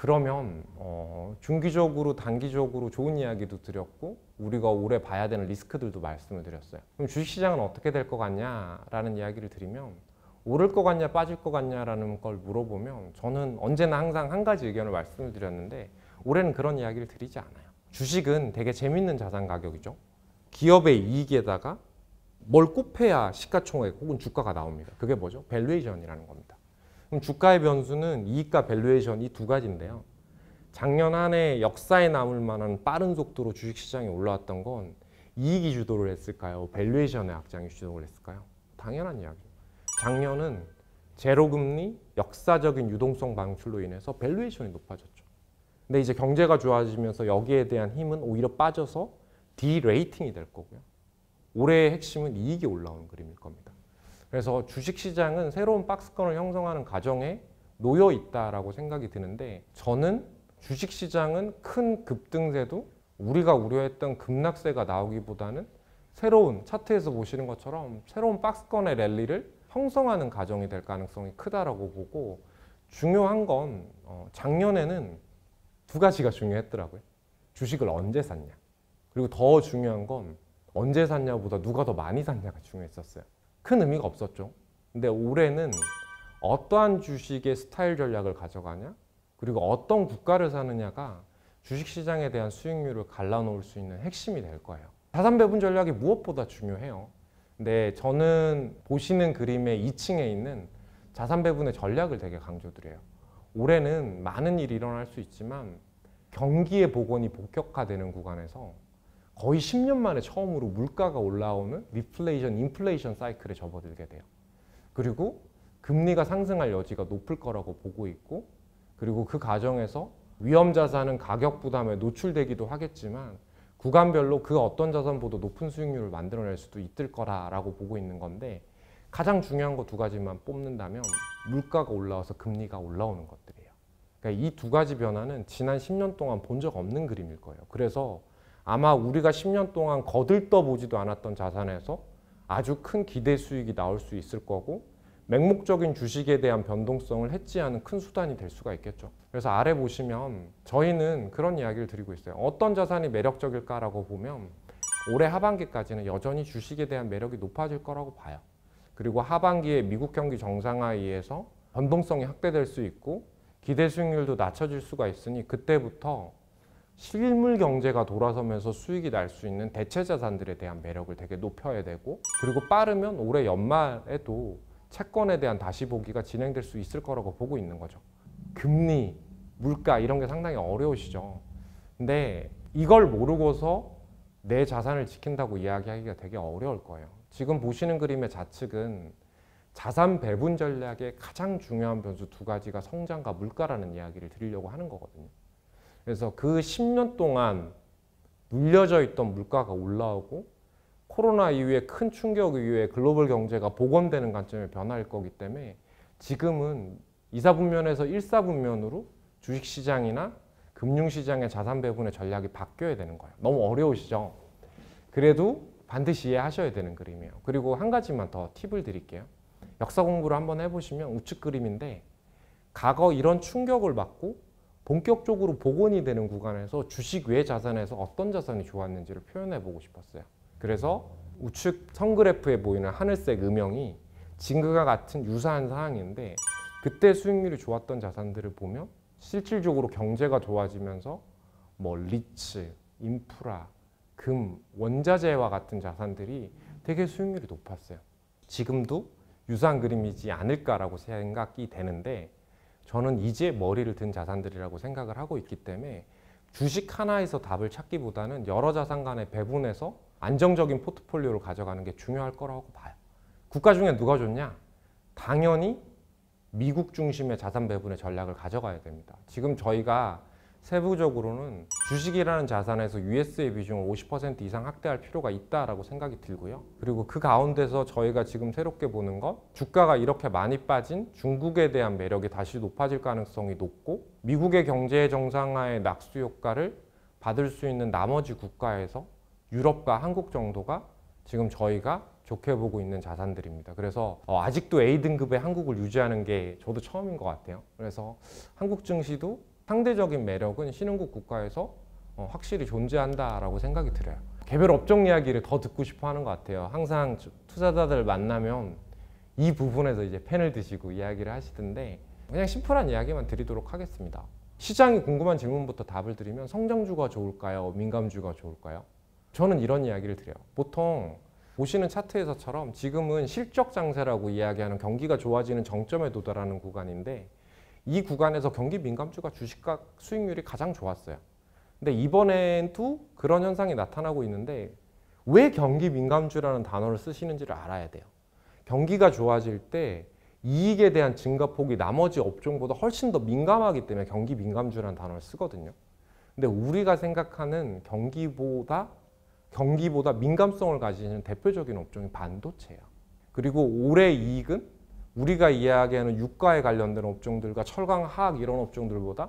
그러면 중기적으로 단기적으로 좋은 이야기도 드렸고 우리가 올해 봐야 되는 리스크들도 말씀을 드렸어요. 그럼 주식시장은 어떻게 될 것 같냐라는 이야기를 드리면 오를 것 같냐 빠질 것 같냐라는 걸 물어보면 저는 언제나 항상 한 가지 의견을 말씀을 드렸는데 올해는 그런 이야기를 드리지 않아요. 주식은 되게 재밌는 자산 가격이죠. 기업의 이익에다가 뭘 곱해야 시가총액 혹은 주가가 나옵니다. 그게 뭐죠? 밸류에이션이라는 겁니다. 그럼 주가의 변수는 이익과 밸류에이션 이 두 가지인데요. 작년 한 해 역사에 남을 만한 빠른 속도로 주식시장이 올라왔던 건 이익이 주도를 했을까요? 밸류에이션의 악장이 주도를 했을까요? 당연한 이야기죠. 작년은 제로금리 역사적인 유동성 방출로 인해서 밸류에이션이 높아졌죠. 근데 이제 경제가 좋아지면서 여기에 대한 힘은 오히려 빠져서 디레이팅이 될 거고요. 올해의 핵심은 이익이 올라오는 그림일 겁니다. 그래서 주식시장은 새로운 박스권을 형성하는 과정에 놓여 있다라고 생각이 드는데 저는 주식시장은 큰 급등세도 우리가 우려했던 급락세가 나오기보다는 새로운 차트에서 보시는 것처럼 새로운 박스권의 랠리를 형성하는 과정이 될 가능성이 크다라고 보고 중요한 건 작년에는 두 가지가 중요했더라고요. 주식을 언제 샀냐. 그리고 더 중요한 건 언제 샀냐보다 누가 더 많이 샀냐가 중요했었어요. 큰 의미가 없었죠. 근데 올해는 어떠한 주식의 스타일 전략을 가져가냐 그리고 어떤 국가를 사느냐가 주식시장에 대한 수익률을 갈라놓을 수 있는 핵심이 될 거예요. 자산 배분 전략이 무엇보다 중요해요. 근데 저는 보시는 그림의 2층에 있는 자산 배분의 전략을 되게 강조드려요. 올해는 많은 일이 일어날 수 있지만 경기의 복원이 본격화되는 구간에서 거의 10년 만에 처음으로 물가가 올라오는 리플레이션, 인플레이션 사이클에 접어들게 돼요. 그리고 금리가 상승할 여지가 높을 거라고 보고 있고 그리고 그 과정에서 위험 자산은 가격 부담에 노출되기도 하겠지만 구간별로 그 어떤 자산보다 높은 수익률을 만들어낼 수도 있을 거라고 보고 있는 건데 가장 중요한 거 두 가지만 뽑는다면 물가가 올라와서 금리가 올라오는 것들이에요. 그러니까 이 두 가지 변화는 지난 10년 동안 본 적 없는 그림일 거예요. 그래서 아마 우리가 10년 동안 거들떠 보지도 않았던 자산에서 아주 큰 기대 수익이 나올 수 있을 거고 맹목적인 주식에 대한 변동성을 해지하는 큰 수단이 될 수가 있겠죠. 그래서 아래 보시면 저희는 그런 이야기를 드리고 있어요. 어떤 자산이 매력적일까라고 보면 올해 하반기까지는 여전히 주식에 대한 매력이 높아질 거라고 봐요. 그리고 하반기에 미국 경기 정상화에 의해서 변동성이 확대될 수 있고 기대 수익률도 낮춰질 수가 있으니 그때부터 실물 경제가 돌아서면서 수익이 날 수 있는 대체 자산들에 대한 매력을 되게 높여야 되고 그리고 빠르면 올해 연말에도 채권에 대한 다시 보기가 진행될 수 있을 거라고 보고 있는 거죠. 금리, 물가 이런 게 상당히 어려우시죠. 근데 이걸 모르고서 내 자산을 지킨다고 이야기하기가 되게 어려울 거예요. 지금 보시는 그림의 좌측은 자산 배분 전략의 가장 중요한 변수 두 가지가 성장과 물가라는 이야기를 드리려고 하는 거거든요. 그래서 그 10년 동안 눌려져 있던 물가가 올라오고 코로나 이후에 큰 충격 이후에 글로벌 경제가 복원되는 관점의 변화일 거기 때문에 지금은 2사분면에서 1사분면으로 주식시장이나 금융시장의 자산 배분의 전략이 바뀌어야 되는 거예요. 너무 어려우시죠? 그래도 반드시 이해하셔야 되는 그림이에요. 그리고 한 가지만 더 팁을 드릴게요. 역사 공부를 한번 해보시면 우측 그림인데 과거 이런 충격을 받고 본격적으로 복원이 되는 구간에서 주식 외 자산에서 어떤 자산이 좋았는지를 표현해 보고 싶었어요. 그래서 우측 선그래프에 보이는 하늘색 음영이 지금과 같은 유사한 사항인데 그때 수익률이 좋았던 자산들을 보면 실질적으로 경제가 좋아지면서 뭐 리츠, 인프라, 금, 원자재와 같은 자산들이 되게 수익률이 높았어요. 지금도 유사한 그림이지 않을까라고 생각이 되는데 저는 이제 머리를 든 자산들이라고 생각을 하고 있기 때문에 주식 하나에서 답을 찾기보다는 여러 자산 간의 배분해서 안정적인 포트폴리오를 가져가는 게 중요할 거라고 봐요. 국가 중에 누가 좋냐? 당연히 미국 중심의 자산 배분의 전략을 가져가야 됩니다. 지금 저희가 세부적으로는 주식이라는 자산에서 US의 비중을 50% 이상 확대할 필요가 있다라고 생각이 들고요. 그리고 그 가운데서 저희가 지금 새롭게 보는 건 주가가 이렇게 많이 빠진 중국에 대한 매력이 다시 높아질 가능성이 높고 미국의 경제 정상화의 낙수 효과를 받을 수 있는 나머지 국가에서 유럽과 한국 정도가 지금 저희가 좋게 보고 있는 자산들입니다. 그래서 아직도 A등급의 한국을 유지하는 게 저도 처음인 것 같아요. 그래서 한국 증시도 상대적인 매력은 신흥국 국가에서 확실히 존재한다라고 생각이 들어요. 개별 업종 이야기를 더 듣고 싶어 하는 것 같아요. 항상 투자자들 만나면 이 부분에서 이제 펜을 드시고 이야기를 하시던데 그냥 심플한 이야기만 드리도록 하겠습니다. 시장이 궁금한 질문부터 답을 드리면 성장주가 좋을까요? 민감주가 좋을까요? 저는 이런 이야기를 드려요. 보통 보시는 차트에서처럼 지금은 실적 장세라고 이야기하는 경기가 좋아지는 정점에 도달하는 구간인데 이 구간에서 경기 민감주가 주식가 수익률이 가장 좋았어요. 근데 이번에도 그런 현상이 나타나고 있는데 왜 경기 민감주라는 단어를 쓰시는지를 알아야 돼요. 경기가 좋아질 때 이익에 대한 증가폭이 나머지 업종보다 훨씬 더 민감하기 때문에 경기 민감주라는 단어를 쓰거든요. 근데 우리가 생각하는 경기보다 민감성을 가지는 대표적인 업종이 반도체예요. 그리고 올해 이익은 우리가 이야기하는 유가에 관련된 업종들과 철강, 화학 이런 업종들보다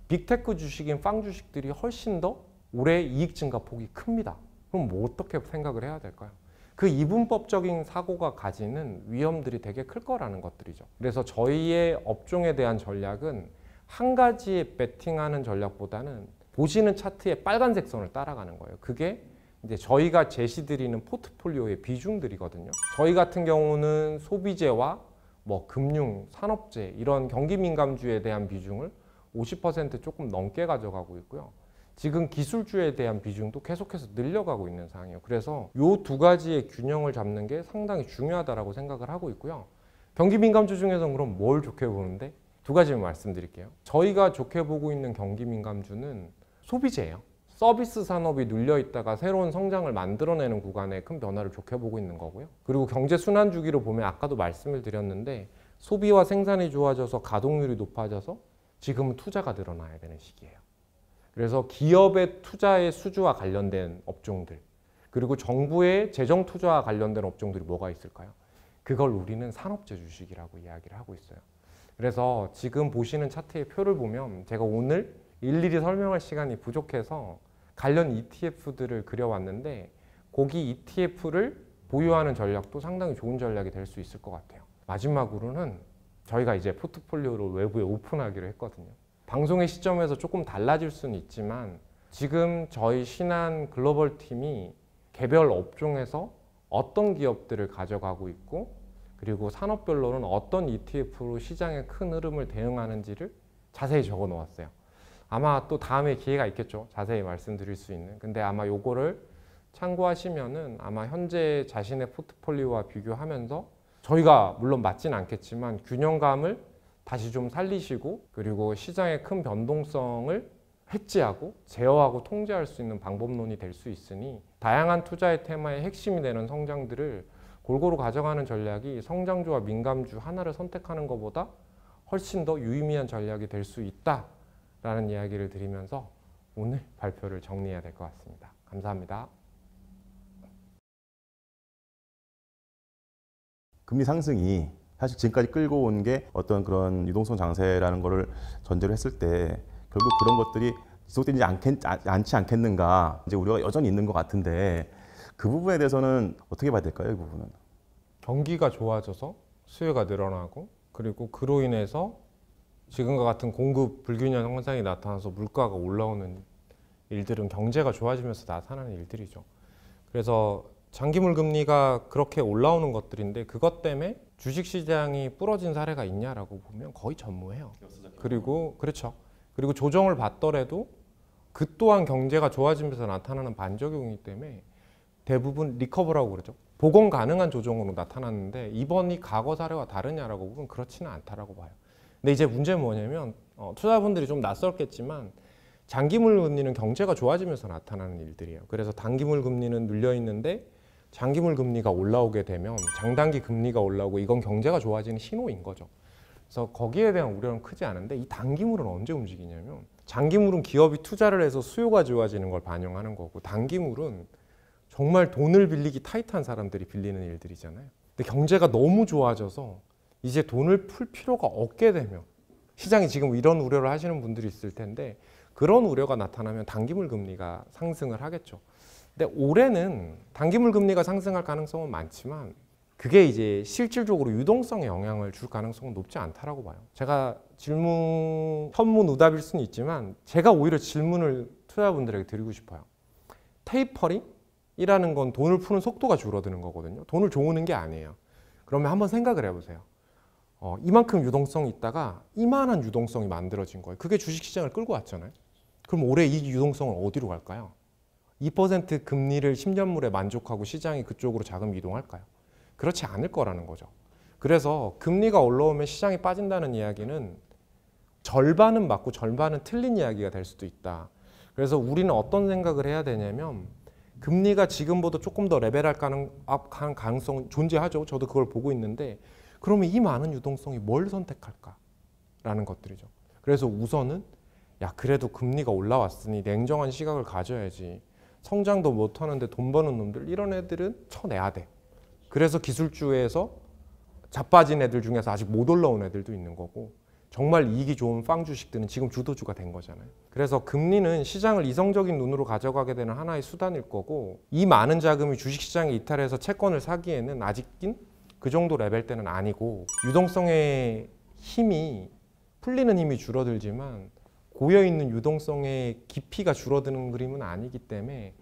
빅테크 주식인 빵 주식들이 훨씬 더 올해 이익 증가폭이 큽니다. 그럼 뭐 어떻게 생각을 해야 될까요? 그 이분법적인 사고가 가지는 위험들이 되게 클 거라는 것들이죠. 그래서 저희의 업종에 대한 전략은 한 가지에 베팅하는 전략보다는 보시는 차트의 빨간색 선을 따라가는 거예요. 그게 이제 저희가 제시드리는 포트폴리오의 비중들이거든요. 저희 같은 경우는 소비재와 뭐 금융, 산업재 이런 경기 민감주에 대한 비중을 50% 조금 넘게 가져가고 있고요. 지금 기술주에 대한 비중도 계속해서 늘려가고 있는 상황이에요. 그래서 이 두 가지의 균형을 잡는 게 상당히 중요하다고 생각을 하고 있고요. 경기 민감주 중에서는 그럼 뭘 좋게 보는데 두 가지만 말씀드릴게요. 저희가 좋게 보고 있는 경기 민감주는 소비재예요. 서비스 산업이 눌려 있다가 새로운 성장을 만들어내는 구간에 큰 변화를 좋게 보고 있는 거고요. 그리고 경제 순환 주기로 보면 아까도 말씀을 드렸는데 소비와 생산이 좋아져서 가동률이 높아져서 지금은 투자가 늘어나야 되는 시기예요. 그래서 기업의 투자의 수주와 관련된 업종들 그리고 정부의 재정 투자와 관련된 업종들이 뭐가 있을까요? 그걸 우리는 산업재 주식이라고 이야기를 하고 있어요. 그래서 지금 보시는 차트의 표를 보면 제가 오늘 일일이 설명할 시간이 부족해서 관련 ETF들을 그려왔는데 거기 ETF를 보유하는 전략도 상당히 좋은 전략이 될 수 있을 것 같아요. 마지막으로는 저희가 이제 포트폴리오를 외부에 오픈하기로 했거든요. 방송의 시점에서 조금 달라질 수는 있지만 지금 저희 신한 글로벌 팀이 개별 업종에서 어떤 기업들을 가져가고 있고 그리고 산업별로는 어떤 ETF로 시장의 큰 흐름을 대응하는지를 자세히 적어 놓았어요. 아마 또 다음에 기회가 있겠죠. 자세히 말씀드릴 수 있는. 근데 아마 요거를 참고하시면은 아마 현재 자신의 포트폴리오와 비교하면서 저희가 물론 맞진 않겠지만 균형감을 다시 좀 살리시고 그리고 시장의 큰 변동성을 해지하고 제어하고 통제할 수 있는 방법론이 될 수 있으니 다양한 투자의 테마의 핵심이 되는 성장들을 골고루 가져가는 전략이 성장주와 민감주 하나를 선택하는 것보다 훨씬 더 유의미한 전략이 될 수 있다라는 이야기를 드리면서 오늘 발표를 정리해야 될 것 같습니다. 감사합니다. 금리 상승이 사실 지금까지 끌고 온 게 어떤 그런 유동성 장세라는 거를 전제로 했을 때 결국 그런 것들이 지속되지 않지 않겠는가 이제 우려가 여전히 있는 것 같은데 그 부분에 대해서는 어떻게 봐야 될까요? 이 부분은 경기가 좋아져서 수요가 늘어나고 그리고 그로 인해서 지금과 같은 공급 불균형 현상이 나타나서 물가가 올라오는 일들은 경제가 좋아지면서 나타나는 일들이죠. 그래서 장기물 금리가 그렇게 올라오는 것들인데 그것 때문에 주식시장이 부러진 사례가 있냐라고 보면 거의 전무해요. 그리고 그렇죠. 그리고 조정을 받더라도 그 또한 경제가 좋아지면서 나타나는 반작용이기 때문에 대부분 리커버라고 그러죠. 복원 가능한 조정으로 나타났는데 이번이 과거 사례와 다르냐라고 보면 그렇지는 않다라고 봐요. 근데 이제 문제는 뭐냐면 투자자분들이 좀 낯설겠지만 장기물 금리는 경제가 좋아지면서 나타나는 일들이에요. 그래서 단기물 금리는 눌려 있는데 장기물 금리가 올라오게 되면 장단기 금리가 올라오고 이건 경제가 좋아지는 신호인 거죠. 그래서 거기에 대한 우려는 크지 않은데 이 단기물은 언제 움직이냐면 장기물은 기업이 투자를 해서 수요가 좋아지는 걸 반영하는 거고 단기물은 정말 돈을 빌리기 타이트한 사람들이 빌리는 일들이잖아요. 근데 경제가 너무 좋아져서 이제 돈을 풀 필요가 없게 되면 시장이 지금 이런 우려를 하시는 분들이 있을 텐데 그런 우려가 나타나면 단기물 금리가 상승을 하겠죠. 근데 올해는 단기물 금리가 상승할 가능성은 많지만 그게 이제 실질적으로 유동성에 영향을 줄 가능성은 높지 않다라고 봐요. 제가 질문 현문우답일 수는 있지만 제가 오히려 질문을 투자자분들에게 드리고 싶어요. 테이퍼링이라는 건 돈을 푸는 속도가 줄어드는 거거든요. 돈을 조으는 게 아니에요. 그러면 한번 생각을 해보세요. 이만큼 유동성이 있다가 이만한 유동성이 만들어진 거예요. 그게 주식시장을 끌고 왔잖아요. 그럼 올해 이 유동성은 어디로 갈까요? 2% 금리를 10년물에 만족하고 시장이 그쪽으로 자금 이동할까요? 그렇지 않을 거라는 거죠. 그래서 금리가 올라오면 시장이 빠진다는 이야기는 절반은 맞고 절반은 틀린 이야기가 될 수도 있다. 그래서 우리는 어떤 생각을 해야 되냐면 금리가 지금보다 조금 더 레벨할 가능성 존재하죠. 저도 그걸 보고 있는데 그러면 이 많은 유동성이 뭘 선택할까라는 것들이죠. 그래서 우선은 야 그래도 금리가 올라왔으니 냉정한 시각을 가져야지. 성장도 못하는데 돈 버는 놈들 이런 애들은 쳐내야 돼. 그래서 기술주에서 자빠진 애들 중에서 아직 못 올라온 애들도 있는 거고 정말 이익이 좋은 빵 주식들은 지금 주도주가 된 거잖아요. 그래서 금리는 시장을 이성적인 눈으로 가져가게 되는 하나의 수단일 거고 이 많은 자금이 주식시장에 이탈해서 채권을 사기에는 아직은 그 정도 레벨 때는 아니고 유동성의 힘이 풀리는 힘이 줄어들지만 고여있는 유동성의 깊이가 줄어드는 그림은 아니기 때문에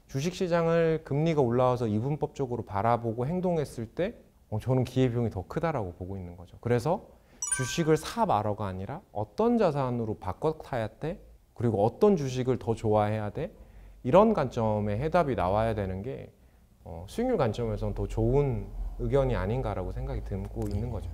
주식시장을 금리가 올라와서 이분법적으로 바라보고 행동했을 때 저는 기회비용이 더 크다라고 보고 있는 거죠. 그래서 주식을 사 말어가 아니라 어떤 자산으로 바꿔 타야 돼? 그리고 어떤 주식을 더 좋아해야 돼? 이런 관점의 해답이 나와야 되는 게 수익률 관점에서는 더 좋은 의견이 아닌가라고 생각이 들고 있는 거죠.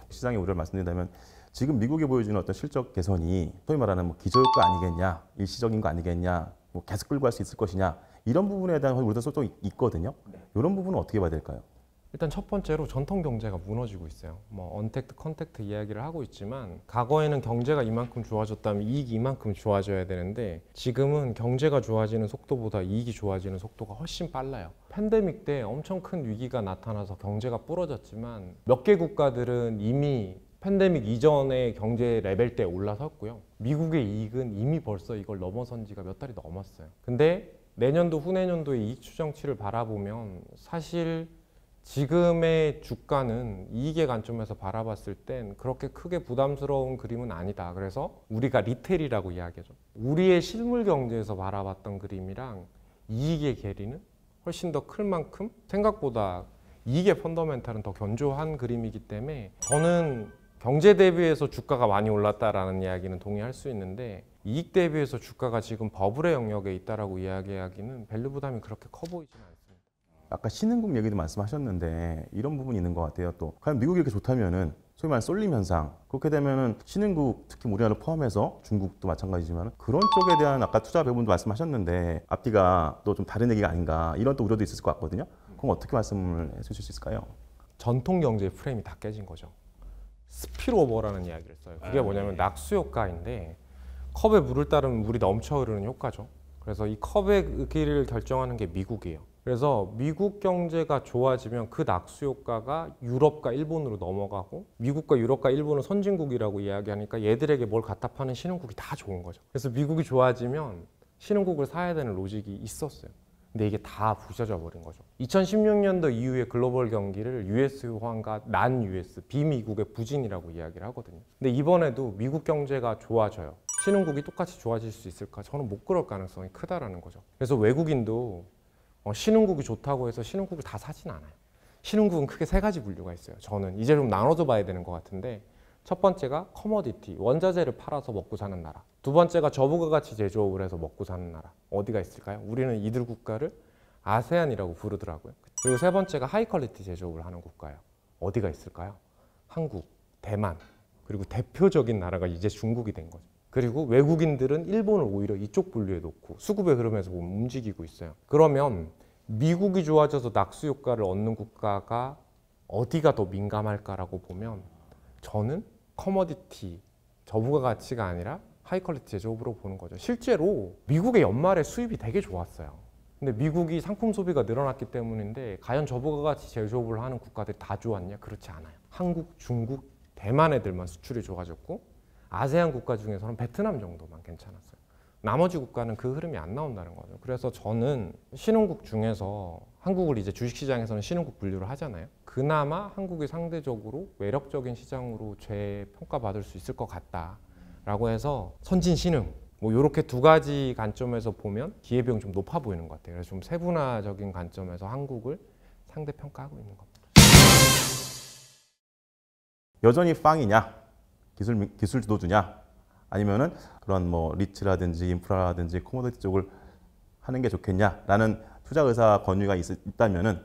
시장의 우려를 말씀드린다면 지금 미국이 보여주는 어떤 실적 개선이 소위 말하는 뭐 기저효과 아니겠냐, 일시적인 거 아니겠냐, 뭐 계속 끌고 갈 수 있을 것이냐 이런 부분에 대한 우려도 좀 있거든요. 이런 부분은 어떻게 봐야 될까요? 일단 첫 번째로 전통 경제가 무너지고 있어요. 뭐 언택트, 컨택트 이야기를 하고 있지만 과거에는 경제가 이만큼 좋아졌다면 이익이 이만큼 좋아져야 되는데 지금은 경제가 좋아지는 속도보다 이익이 좋아지는 속도가 훨씬 빨라요. 팬데믹 때 엄청 큰 위기가 나타나서 경제가 부러졌지만 몇 개 국가들은 이미 팬데믹 이전의 경제 레벨 때 올라섰고요. 미국의 이익은 이미 벌써 이걸 넘어선 지가 몇 달이 넘었어요. 근데 내년도 후내년도의 이익 추정치를 바라보면 사실 지금의 주가는 이익의 관점에서 바라봤을 땐 그렇게 크게 부담스러운 그림은 아니다. 그래서 우리가 리테일이라고 이야기하죠. 우리의 실물 경제에서 바라봤던 그림이랑 이익의 괴리는 훨씬 더 클 만큼 생각보다 이익의 펀더멘탈은 더 견조한 그림이기 때문에 저는 경제 대비해서 주가가 많이 올랐다라는 이야기는 동의할 수 있는데 이익 대비해서 주가가 지금 버블의 영역에 있다라고 이야기하기는 밸류 부담이 그렇게 커 보이지는 않습니다. 아까 신흥국 얘기도 말씀하셨는데 이런 부분이 있는 것 같아요. 또 과연 미국이 이렇게 좋다면은 소위 말하는 쏠림 현상 그렇게 되면은 신흥국 특히 우리나라를 포함해서 중국도 마찬가지지만 그런 쪽에 대한 아까 투자 배분도 말씀하셨는데 앞뒤가 또 좀 다른 얘기가 아닌가 이런 또 우려도 있을 것 같거든요. 그럼 어떻게 말씀을 해주실 수 있을까요? 전통 경제의 프레임이 다 깨진 거죠. 스피로버라는 이야기를 써요. 그게 뭐냐면 낙수 효과인데 컵에 물을 따르면 물이 넘쳐 흐르는 효과죠. 그래서 이 컵의 길이를 결정하는 게 미국이에요. 그래서 미국 경제가 좋아지면 그 낙수 효과가 유럽과 일본으로 넘어가고 미국과 유럽과 일본은 선진국이라고 이야기하니까 얘들에게 뭘 갖다 파는 신흥국이 다 좋은 거죠. 그래서 미국이 좋아지면 신흥국을 사야 되는 로직이 있었어요. 근데 이게 다 부서져 버린 거죠. 2016년도 이후에 글로벌 경기를 US화과 난 US, 비미국의 부진이라고 이야기를 하거든요. 근데 이번에도 미국 경제가 좋아져요. 신흥국이 똑같이 좋아질 수 있을까? 저는 못 그럴 가능성이 크다라는 거죠. 그래서 외국인도 신흥국이 좋다고 해서 신흥국을 다 사진 않아요. 신흥국은 크게 세 가지 분류가 있어요. 저는 이제 좀 나눠서 봐야 되는 것 같은데 첫 번째가 커머디티, 원자재를 팔아서 먹고 사는 나라. 두 번째가 저부가 가치 제조업을 해서 먹고 사는 나라. 어디가 있을까요? 우리는 이들 국가를 아세안이라고 부르더라고요. 그리고 세 번째가 하이 퀄리티 제조업을 하는 국가예요. 어디가 있을까요? 한국, 대만, 그리고 대표적인 나라가 이제 중국이 된 거죠. 그리고 외국인들은 일본을 오히려 이쪽 분류에 놓고 수급의 흐름에서 보면 움직이고 있어요. 그러면 미국이 좋아져서 낙수 효과를 얻는 국가가 어디가 더 민감할까라고 보면 저는 커머디티, 저부가 가치가 아니라 하이 퀄리티 제조업으로 보는 거죠. 실제로 미국의 연말에 수입이 되게 좋았어요. 근데 미국이 상품 소비가 늘어났기 때문인데 과연 저부가 가치 제조업을 하는 국가들이 다 좋았냐? 그렇지 않아요. 한국, 중국, 대만 애들만 수출이 좋아졌고 아세안 국가 중에서는 베트남 정도만 괜찮았어요. 나머지 국가는 그 흐름이 안 나온다는 거죠. 그래서 저는 신흥국 중에서 한국을 이제 주식시장에서는 신흥국 분류를 하잖아요. 그나마 한국이 상대적으로 매력적인 시장으로 재평가받을 수 있을 것 같다라고 해서 선진 신흥 뭐 이렇게 두 가지 관점에서 보면 기회비용이 좀 높아 보이는 것 같아요. 그래서 좀 세분화적인 관점에서 한국을 상대 평가하고 있는 겁니다. 여전히 빵이냐, 기술 지도주냐, 아니면은 그런 뭐 리츠라든지 인프라라든지 코모디티 쪽을 하는 게 좋겠냐라는 투자 의사 권유가 있다면은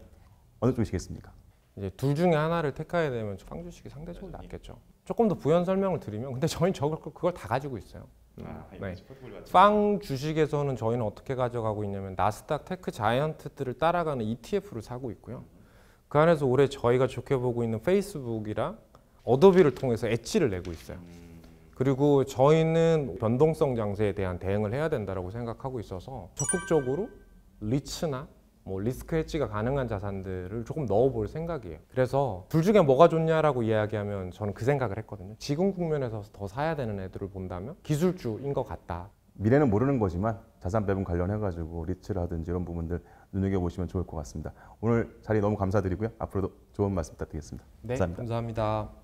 어느 쪽이시겠습니까? 이제 둘 중에 하나를 택해야 되면 빵 주식이 상대적으로 낫겠죠. 조금 더 부연 설명을 드리면, 근데 저희는 그걸 다 가지고 있어요. 네. 빵 주식에서는 저희는 어떻게 가져가고 있냐면 나스닥 테크 자이언트들을 따라가는 ETF를 사고 있고요. 그 안에서 올해 저희가 좋게 보고 있는 페이스북이랑 어도비를 통해서 엣지를 내고 있어요. 그리고 저희는 변동성 장세에 대한 대응을 해야 된다고 생각하고 있어서 적극적으로 리츠나 뭐 리스크 해지가 가능한 자산들을 조금 넣어볼 생각이에요. 그래서 둘 중에 뭐가 좋냐라고 이야기하면 저는 그 생각을 했거든요. 지금 국면에서 더 사야 되는 애들을 본다면 기술주인 것 같다. 미래는 모르는 거지만 자산 배분 관련해가지고 리츠라든지 이런 부분들 눈여겨보시면 좋을 것 같습니다. 오늘 자리 너무 감사드리고요. 앞으로도 좋은 말씀 부탁드리겠습니다. 네, 감사합니다. 감사합니다.